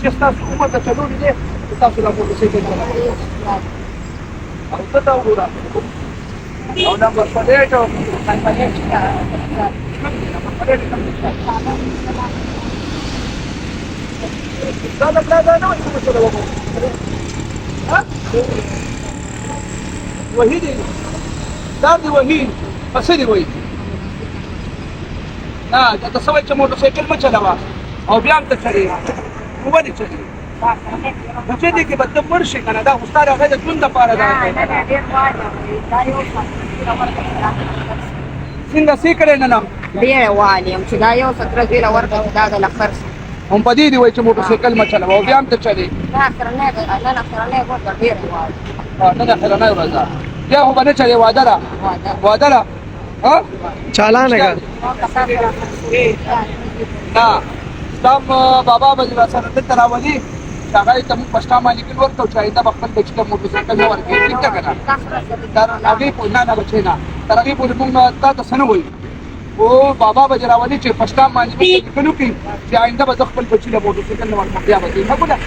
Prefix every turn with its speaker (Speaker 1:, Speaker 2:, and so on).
Speaker 1: چې ستاسو عمر ته چلوړي دی تاسو د موټرسایکل او ته دا وګوره او نمبر پلیټ او نمبر پلیټ دا د پلا دا نه وایي چې چلو ها وحید دا دی وحید پسې دی وحید نه دا څه وایي چې موټرسایکل مه چلوه او بیا هم ته چلې ولې چلې نو چې دې کې به ته مړ شې که نه دا خو ستا د هغې د ژوند دپاره ده څنګه سې کړی ننم
Speaker 2: ډېر والي یم چې دا یو ستره زیله ورکړه چې دا د لښکر شي
Speaker 1: هم په دې دې وایي چې موټرسایکل مه چلوه او بیا هم ته چلې
Speaker 2: دا اخرنی نن اخرنی ورته ډېر والي
Speaker 1: نن اخرنی ورځ ده بیا خو به نه چلې واده ده واده ده
Speaker 3: चालान है
Speaker 1: نه ستا بابا به دې راسره دلته راولي چې هغه یې ته موږ په شته باندې لیکل ورکړو چې آینده به خپل بچي ته موټرسایکل نه ورکوي ټیک ده که نه تر هغې پورې نه بچی نه تر هغې پورې موږ تا ته څه نه وایو او بابا به دې راولي چې په شته باندې موږ لیکل وکړي چې آینده به زه خپل بچي له موټرسایکل نه ورکوم بیا به دې ښه ګله